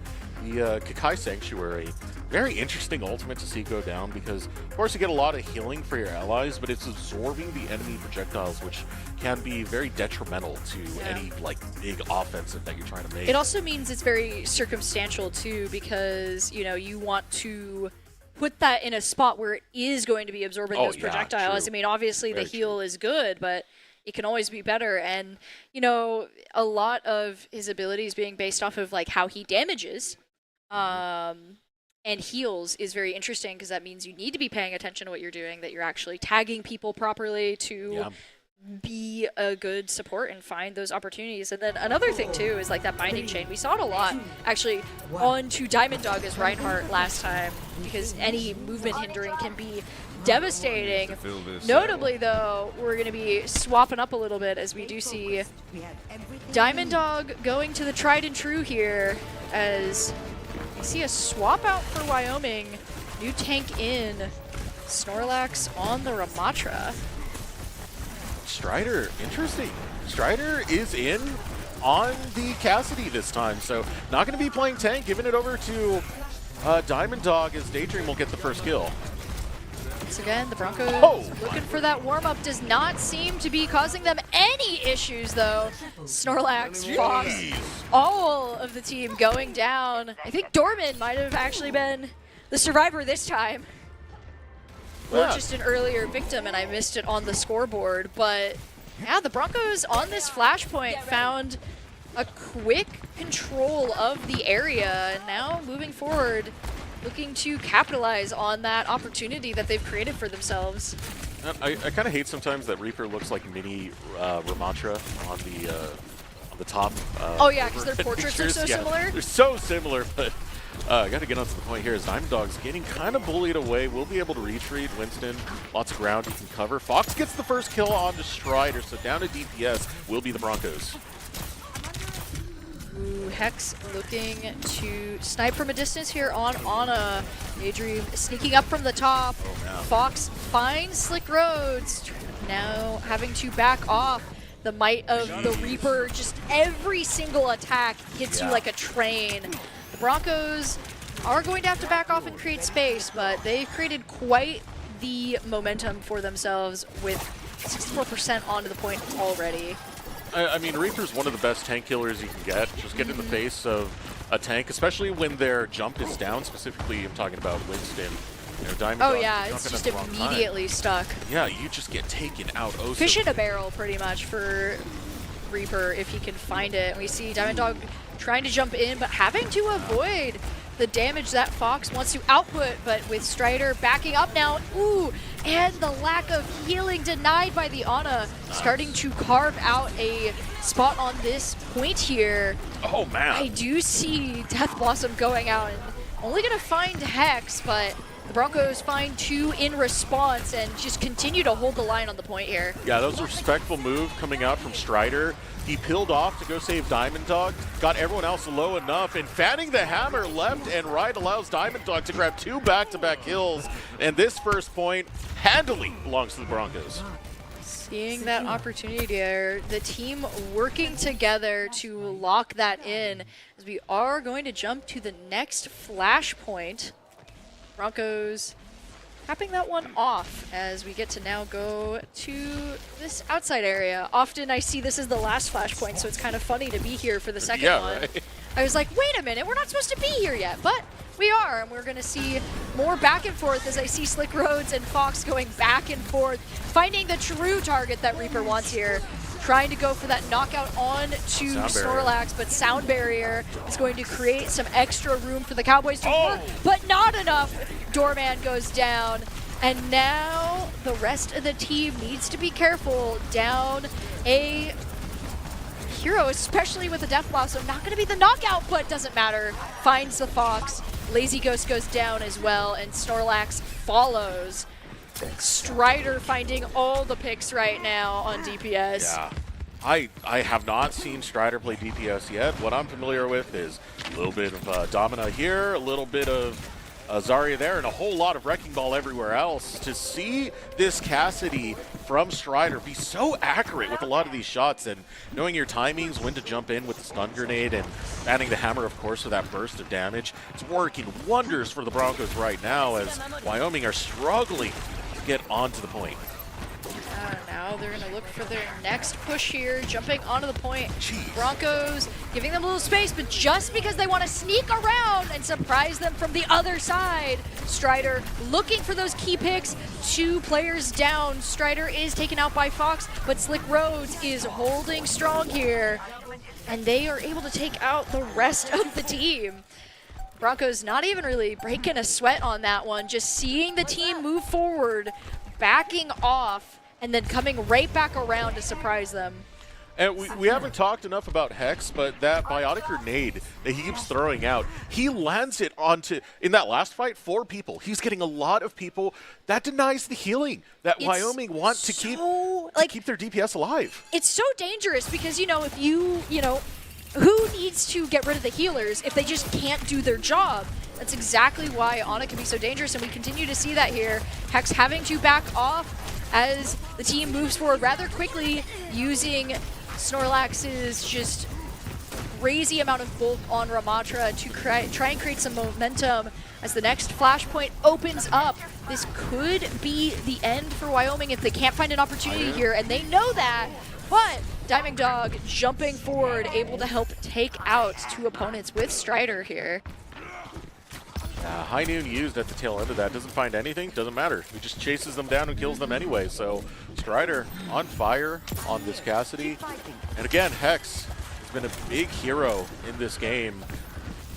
The Kakai Sanctuary, very interesting ultimate to see go down because, of course, you get a lot of healing for your allies, but it's absorbing the enemy projectiles, which can be very detrimental to any like big offensive that you're trying to make. It also means it's very circumstantial too, because you know you want to put that in a spot where it is going to be absorbing those projectiles. I mean, obviously the heal is good, but it can always be better. And, you know, a lot of his abilities being based off of like how he damages and heals is very interesting because that means you need to be paying attention to what you're doing, that you're actually tagging people properly to be a good support and find those opportunities. And then another thing too is like that binding chain. We saw it a lot actually onto Diamond Dog as Reinhardt last time because any movement hindering can be devastating. Notably though, we're going to be swapping up a little bit as we do see Diamond Dog going to the tried and true here as we see a swap out for Wyoming. New tank in, Snorlax on the Ramatra. Strider, interesting. Strider is in on the Cassidy this time, so not going to be playing tank, giving it over to Diamond Dog as Daydream will get the first kill. Once again, the Broncos Oh! looking for that warm-up. Does not seem to be causing them any issues, though. Snorlax, Fox, Jeez. all of the team going down. I think Dorman might have actually been the survivor this time. Or Yeah. just an earlier victim, and I missed it on the scoreboard. But yeah, the Broncos on this flashpoint found a quick control of the area, and now moving forward, looking to capitalize on that opportunity that they've created for themselves. I kind of hate sometimes that Reaper looks like mini Ramantra on the top. Oh yeah, because their over portraits are pictures. so Yeah, similar. They're so similar, but got to get on to the point here. As Diamond Dog's getting kind of bullied away. We'll be able to retreat. Winston, lots of ground he can cover. Fox gets the first kill on the Strider, so down to DPS will be the Broncos. Ooh, Hex looking to snipe from a distance here on Ana. Daydream sneaking up from the top. Oh, man. Fox finds Slick Roads. Now having to back off. The might of the Reaper, just every single attack hits you like a train. The Broncos are going to have to back off and create space, but they've created quite the momentum for themselves with 64% onto the point already. I mean, Reaper's one of the best tank killers you can get. Just get in the face of a tank, especially when their jump is down. Specifically, I'm talking about Winston. You know, Diamond Oh Dog yeah, jumping it's at just the wrong time. immediately stuck. Yeah, you just get taken out. Oh, so Fish in a barrel, pretty much, for Reaper if he can find it. We see Diamond Dog trying to jump in, but having to avoid the damage that Fox wants to output, but with Strider backing up now. Ooh, and the lack of healing denied by the Ana, starting to carve out a spot on this point here. Oh man. I do see Death Blossom going out and only gonna find Hex, but the Broncos find 2 in response and just continue to hold the line on the point here. Yeah, that was a respectful move coming out from Strider. He peeled off to go save Diamond Dog, got everyone else low enough, and fanning the hammer left and right allows Diamond Dog to grab 2 back-to-back kills. And this first point handily belongs to the Broncos. Seeing that opportunity there, the team working together to lock that in, as we are going to jump to the next flashpoint. Broncos capping that one off as we get to now go to this outside area. Often I see this as the last flashpoint, so it's kind of funny to be here for the second one. Right. I was like, wait a minute, we're not supposed to be here yet, but we are, and we're going to see more back and forth as I see Slick Roads and Fox going back and forth, finding the true target that Reaper wants here. Trying to go for that knockout on to Snorlax, but Sound Barrier is going to create some extra room for the Cowboys to work, but not enough. Doorman goes down, and now the rest of the team needs to be careful. Down a hero, especially with the Death Blossom. Not going to be the knockout, but doesn't matter. Finds the Fox. Lazy Ghost goes down as well, and Snorlax follows. Strider finding all the picks right now on DPS. Yeah. I have not seen Strider play DPS yet. What I'm familiar with is a little bit of Domina here, a little bit of Zarya there, and a whole lot of Wrecking Ball everywhere else. To see this Cassidy from Strider be so accurate with a lot of these shots, and knowing your timings, when to jump in with the stun grenade, and adding the hammer, of course, for that burst of damage, it's working wonders for the Broncos right now as Wyoming are struggling to get onto the point. Now they're going to look for their next push here, jumping onto the point. Jeez. Broncos giving them a little space, but just because they want to sneak around and surprise them from the other side. Strider looking for those key picks. 2 players down. Strider is taken out by Fox, but Slick Roads is holding strong here. And they are able to take out the rest of the team. Broncos not even really breaking a sweat on that one, just seeing the team move forward, backing off, and then coming right back around to surprise them. And we haven't talked enough about Hex, but that biotic grenade that he keeps throwing out, he lands it onto, in that last fight, 4 people. He's getting a lot of people. That denies the healing that Wyoming want to keep their DPS alive. It's so dangerous because, if who needs to get rid of the healers if they just can't do their job? That's exactly why Ana can be so dangerous, and we continue to see that here. Hex having to back off as the team moves forward rather quickly, using Snorlax's just crazy amount of bulk on Ramatra to try and create some momentum as the next flashpoint opens up. This could be the end for Wyoming if they can't find an opportunity here, and they know that. But Diamond Dog jumping forward, able to help take out 2 opponents with Strider here. High Noon used at the tail end of that. Doesn't find anything, doesn't matter. He just chases them down and kills them anyway. So Strider on fire on this Cassidy. And again, Hex has been a big hero in this game,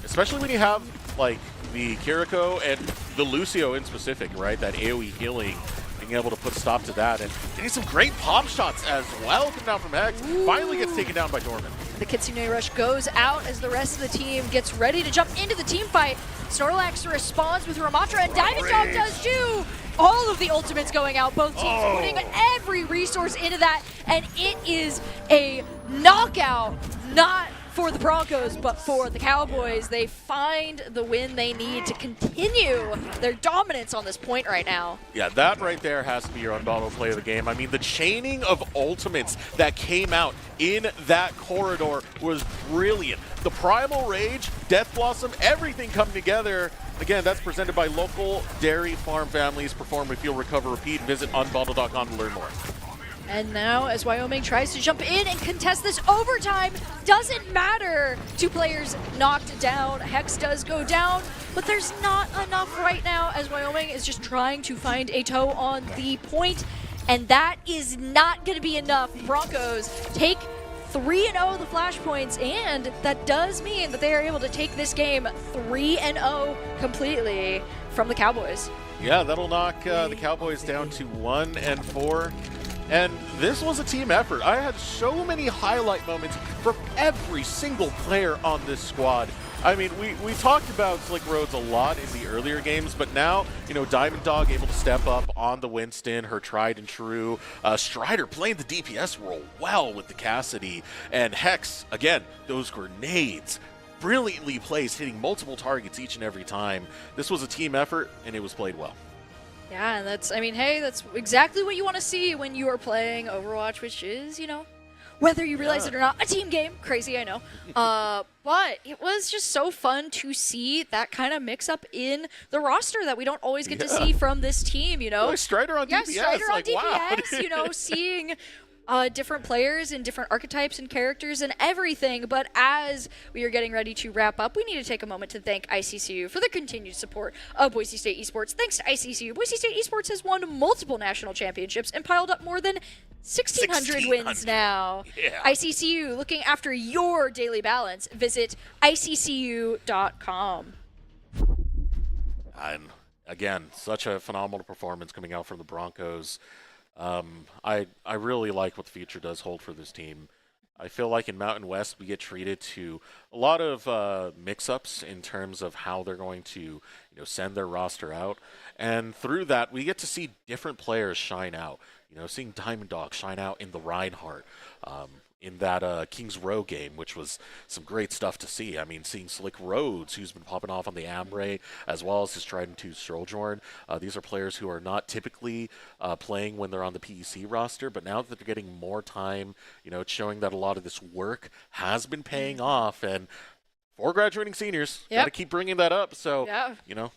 especially when you have like the Kiriko and the Lucio in specific, right? That AoE healing, being able to put a stop to that. And getting some great pop shots as well coming down from Hex. Finally gets taken down by Dorman. The Kitsune Rush goes out as the rest of the team gets ready to jump into the team fight. Snorlax responds with Ramatra, and Diamond Dog does too! All of the ultimates going out, both teams putting every resource into that, and it is a knockout, not for the Broncos, but for the Cowboys. They find the win they need to continue their dominance on this point right now. Yeah, that right there has to be your unbottled play of the game. I mean, the chaining of ultimates that came out in that corridor was brilliant. The Primal Rage, Death Blossom, everything coming together. Again, that's presented by local dairy farm families. Perform, refuel, recover, repeat. Visit unbottled.com to learn more. And now, as Wyoming tries to jump in and contest this overtime, doesn't matter. 2 players knocked down. Hex does go down, but there's not enough right now as Wyoming is just trying to find a toe on the point, and that is not going to be enough. Broncos take 3-0 the flashpoints, and that does mean that they are able to take this game 3-0 completely from the Cowboys. Yeah, that'll knock the Cowboys down to 1-4. And this was a team effort. I had so many highlight moments from every single player on this squad. I mean, we talked about Slick Roads a lot in the earlier games, but now, you know, Diamond Dog able to step up on the Winston, her tried and true. Strider playing the DPS role well with the Cassidy. And Hex, again, those grenades brilliantly placed, hitting multiple targets each and every time. This was a team effort, and it was played well. Yeah, and that's, I mean, hey, that's exactly what you want to see when you are playing Overwatch, which is, you know, whether you realize it or not, a team game. Crazy, I know. But it was just so fun to see that kind of mix up in the roster that we don't always get to see from this team, you know? Strider on DPS. Strider on like, DPS, wow. you know, seeing different players and different archetypes and characters and everything. But as we are getting ready to wrap up, we need to take a moment to thank ICCU for the continued support of Boise State Esports. Thanks to ICCU, Boise State Esports has won multiple national championships and piled up more than 1,600 wins now. Yeah. ICCU, looking after your daily balance. Visit ICCU.com. And again, such a phenomenal performance coming out from the Broncos. I really like what the future does hold for this team. I feel like in Mountain West we get treated to a lot of mix-ups in terms of how they're going to, send their roster out, and through that we get to see different players shine out. Seeing Diamond Dog shine out in the Reinhardt, in that Kings Row game, which was some great stuff to see. I mean, seeing Slick Roads, who's been popping off on the Amray, as well as his Trident 2 Sojourn. These are players who are not typically playing when they're on the PEC roster, but now that they're getting more time, it's showing that a lot of this work has been paying off. And for graduating seniors, got to keep bringing that up. So,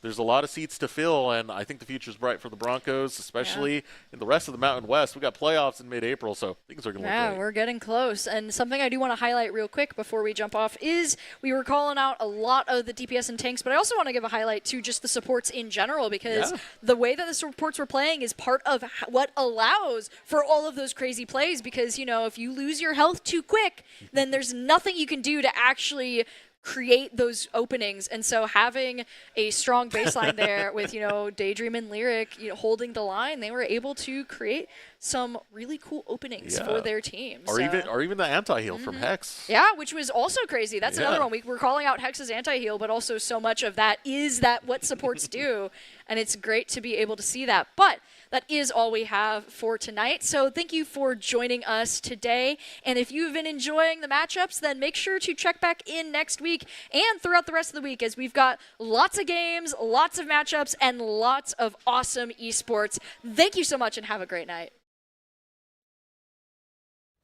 there's a lot of seats to fill, and I think the future's bright for the Broncos, especially in the rest of the Mountain West. We got playoffs in mid-April, so things are going to look great. Yeah, we're getting close. And something I do want to highlight real quick before we jump off is we were calling out a lot of the DPS and tanks, but I also want to give a highlight to just the supports in general, because the way that the supports were playing is part of what allows for all of those crazy plays, because, if you lose your health too quick, then there's nothing you can do to actually create those openings. And so having a strong baseline there with, Daydream and Lyric, holding the line, they were able to create some really cool openings for their team. Or even the anti-heal from Hex. Yeah, which was also crazy. That's another one. We're calling out Hex's anti-heal, but also so much of that is that what supports do. And it's great to be able to see that. But that is all we have for tonight. So thank you for joining us today. And if you've been enjoying the matchups, then make sure to check back in next week and throughout the rest of the week, as we've got lots of games, lots of matchups, and lots of awesome esports. Thank you so much and have a great night.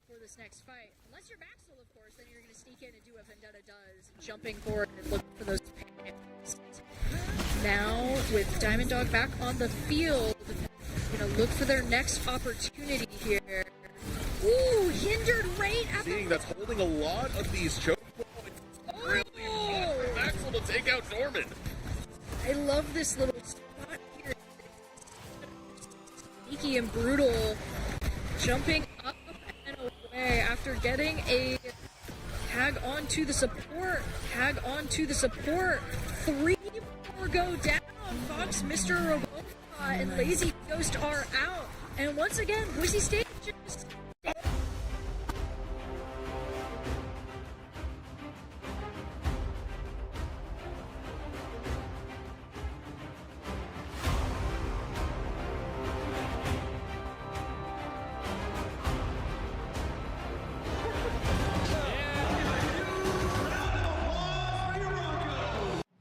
For this next fight, unless you're Maxwell, of course, then you're going to sneak in and do a Vendetta jumping forward and looking for those picks. Now, with Diamond Dog back on the field, look for their next opportunity here. Ooh, hindered right at Seeing that's holding a lot of these choke points. Really fun for Maxwell to take out Norman. I love this little spot here. Sneaky and brutal. Jumping up and away after getting a tag onto the support. Tag onto the support. 3 more go down. Fox, Mr. Robota, and Lazy Ghost are out. And once again, Boise State just...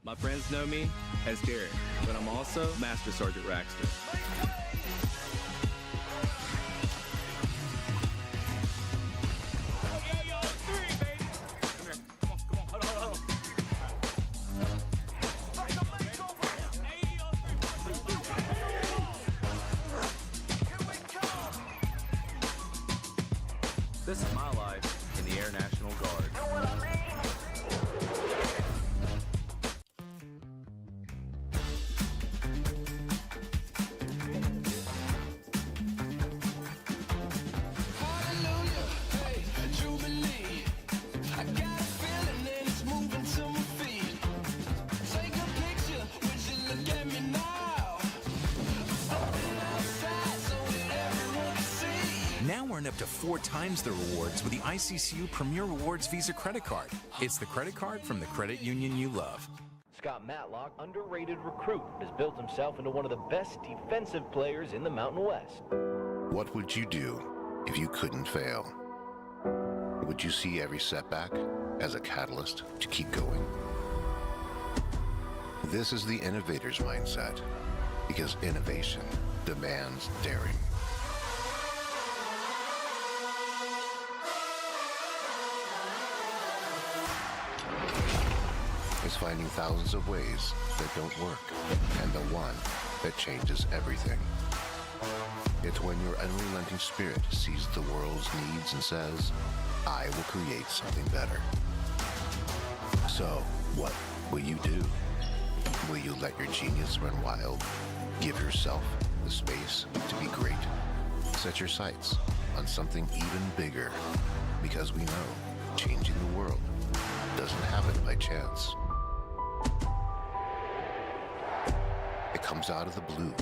My friends know me as Derek, but I'm also Master Sergeant Raxter. This is my life in the Air National Guard. Now earn up to 4 times the rewards with the ICCU Premier Rewards Visa credit card. It's the credit card from the credit union you love. Scott Matlock, underrated recruit, has built himself into one of the best defensive players in the Mountain West. What would you do if you couldn't fail? Would you see every setback as a catalyst to keep going? This is the innovator's mindset, because innovation demands daring. It's finding thousands of ways that don't work, and the one that changes everything. It's when your unrelenting spirit sees the world's needs and says, I will create something better. So, what will you do? Will you let your genius run wild? Give yourself the space to be great. Set your sights on something even bigger, because we know changing the world doesn't happen by chance. It comes out of the blue.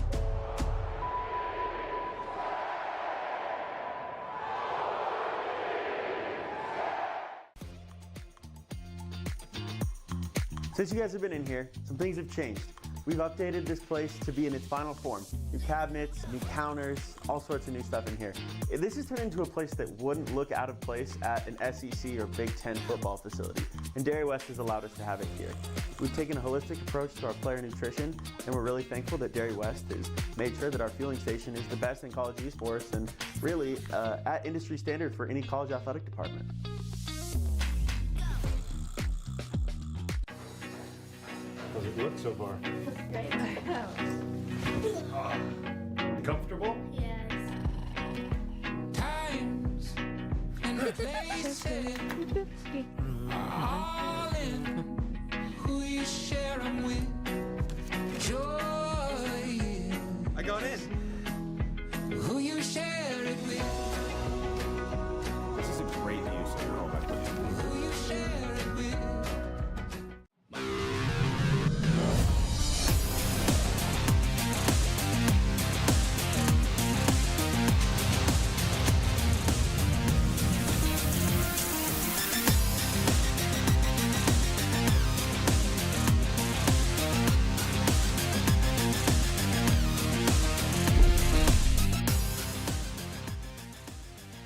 Since you guys have been in here, some things have changed. We've updated this place to be in its final form. New cabinets, new counters, all sorts of new stuff in here. This has turned into a place that wouldn't look out of place at an SEC or Big Ten football facility, and Dairy West has allowed us to have it here. We've taken a holistic approach to our player nutrition, and we're really thankful that Dairy West has made sure that our fueling station is the best in college esports and really at industry standard for any college athletic department. How's it look so far? Great. Comfortable? Yes. Times and places all in who you share them with. Joy, I got in. who you share it with. This is a great use of your home equity. Who you share it with.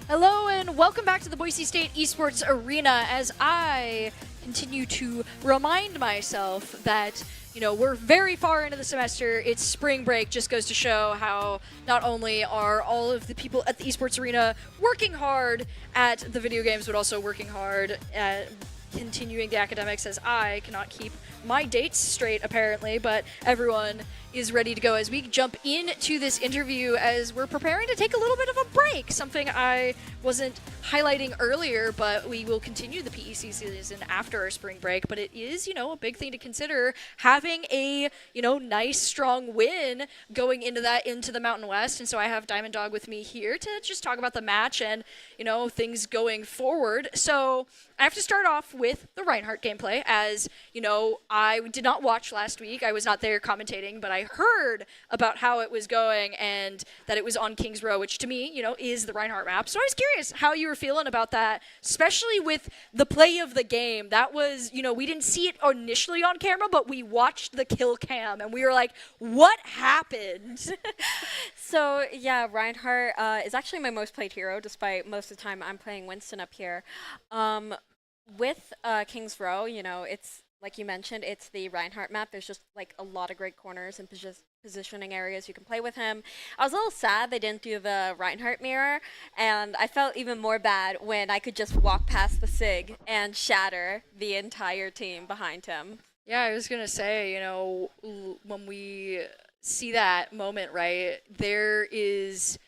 Hello and welcome back to the Boise State Esports Arena as I continue to remind myself that, we're very far into the semester. It's spring break, just goes to show how not only are all of the people at the Esports Arena working hard at the video games, but also working hard at continuing the academics, as I cannot keep my dates straight apparently, but everyone is ready to go as we jump into this interview as we're preparing to take a little bit of a break, something I wasn't highlighting earlier, but we will continue the PEC season after our spring break. But it is, a big thing to consider having a, nice, strong win going into the Mountain West. And so I have Diamond Dog with me here to just talk about the match and, things going forward. So I have to start off with the Reinhardt gameplay, as, I did not watch last week. I was not there commentating, but I heard about how it was going and that it was on Kings Row, which to me, is the Reinhardt map. So I was curious how you were feeling about that, especially with the play of the game. That was, we didn't see it initially on camera, but we watched the kill cam and we were like, what happened? So yeah, Reinhardt is actually my most played hero, despite most of the time I'm playing Winston up here. With Kings Row, it's like you mentioned, it's the Reinhardt map. There's just like a lot of great corners and positioning areas you can play with him. I was a little sad they didn't do the Reinhardt mirror, and I felt even more bad when I could just walk past the SIG and shatter the entire team behind him. Yeah, I was going to say, when we see that moment, right, there is...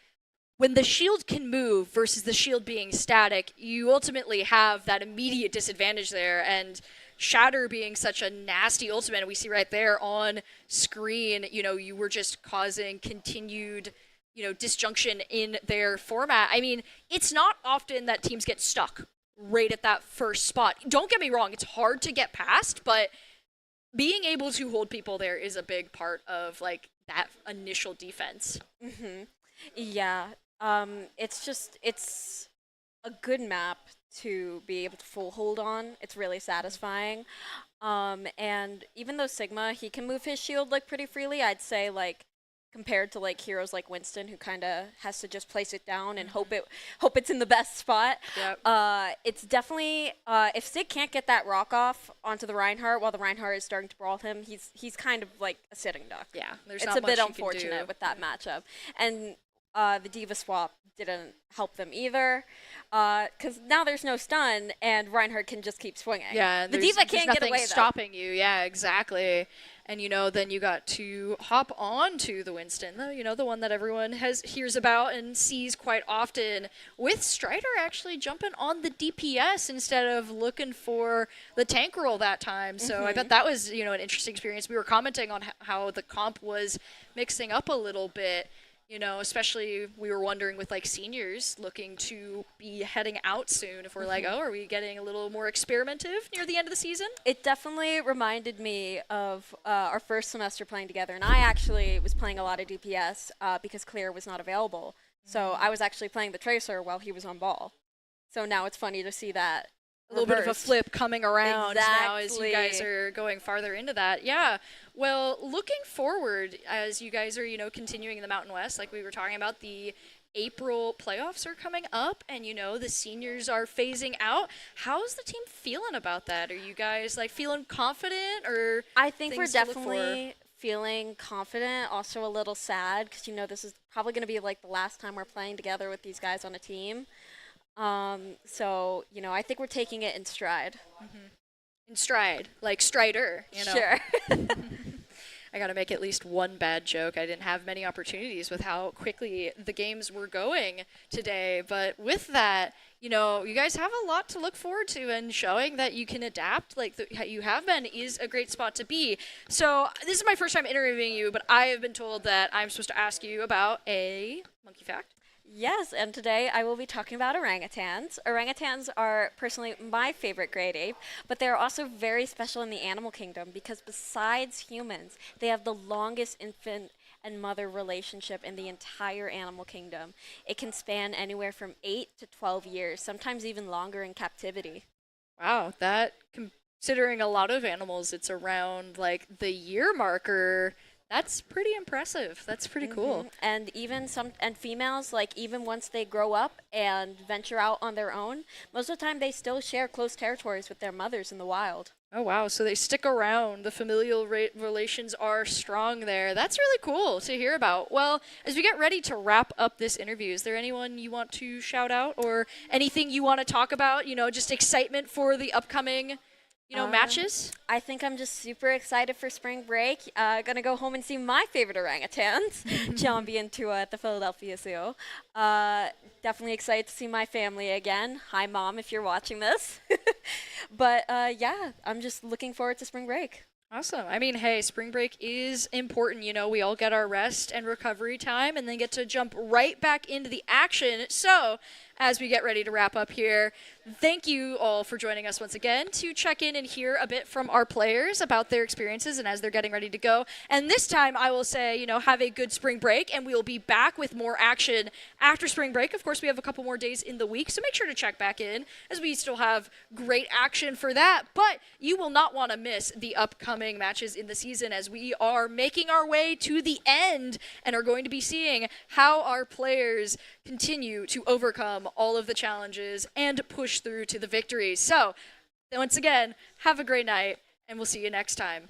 When the shield can move versus the shield being static, you ultimately have that immediate disadvantage there. And Shatter being such a nasty ultimate, and we see right there on screen, you were just causing continued, disjunction in their format. I mean, it's not often that teams get stuck right at that first spot. Don't get me wrong, it's hard to get past, but being able to hold people there is a big part of, like, that initial defense. Mm-hmm. Yeah. It's a good map to be able to full hold on. It's really satisfying. And even though Sigma, he can move his shield like pretty freely, I'd say like compared to like heroes like Winston, who kind of has to just place it down and hope it's in the best spot. Yep. It's definitely if Sig can't get that rock off onto the Reinhardt while the Reinhardt is starting to brawl him, he's kind of like a sitting duck. Yeah, it's a bit unfortunate with that matchup. And the Diva swap didn't help them either, because now there's no stun, and Reinhardt can just keep swinging. Yeah, the Diva can't get away, though. Stopping you. Yeah, exactly. And then you got to hop on to the Winston, the one that everyone hears about and sees quite often, with Strider actually jumping on the DPS instead of looking for the tank role that time. So I bet that was an interesting experience. We were commenting on how the comp was mixing up a little bit. Especially we were wondering with like seniors looking to be heading out soon if we're like, oh, are we getting a little more experimentative near the end of the season? It definitely reminded me of our first semester playing together, and I actually was playing a lot of DPS because Clear was not available. So I was actually playing the Tracer while he was on ball. So now it's funny to see that. A little bit of a flip coming around now as you Exactly. guys are going farther into that. Yeah. Well, looking forward as you guys are, continuing in the Mountain West, like we were talking about, the April playoffs are coming up and, the seniors are phasing out. How's the team feeling about that? Are you guys like feeling confident or I think we're things to look for? definitely feeling confident, also a little sad because, this is probably going to be like the last time we're playing together with these guys on a team. So, I think we're taking it in stride. In stride, like Strider, Sure. I got to make at least one bad joke. I didn't have many opportunities with how quickly the games were going today. But with that, you guys have a lot to look forward to, and showing that you can adapt like you have been is a great spot to be. So this is my first time interviewing you, but I have been told that I'm supposed to ask you about a monkey fact. Yes, and today I will be talking about orangutans. Orangutans are personally my favorite great ape, but they're also very special in the animal kingdom because besides humans, they have the longest infant and mother relationship in the entire animal kingdom. It can span anywhere from 8 to 12 years, sometimes even longer in captivity. Wow, that, considering a lot of animals, it's around like the year marker. That's pretty impressive. That's pretty cool. And even females, like even once they grow up and venture out on their own, most of the time they still share close territories with their mothers in the wild. Oh, wow. So they stick around. The familial relations are strong there. That's really cool to hear about. Well, as we get ready to wrap up this interview, is there anyone you want to shout out or anything you want to talk about? Just excitement for the upcoming, matches? I think I'm just super excited for spring break. Gonna go home and see my favorite orangutans, jumping to at the Philadelphia Zoo. Definitely excited to see my family again. Hi, Mom, if you're watching this. But yeah, I'm just looking forward to spring break. Awesome. I mean, hey, spring break is important. We all get our rest and recovery time and then get to jump right back into the action. So, as we get ready to wrap up here, thank you all for joining us once again to check in and hear a bit from our players about their experiences and as they're getting ready to go. And this time, I will say, have a good spring break, and we will be back with more action after spring break. Of course, we have a couple more days in the week, so make sure to check back in as we still have great action for that. But you will not want to miss the upcoming matches in the season as we are making our way to the end and are going to be seeing how our players continue to overcome all of the challenges and push through to the victories. So, once again, have a great night, and we'll see you next time.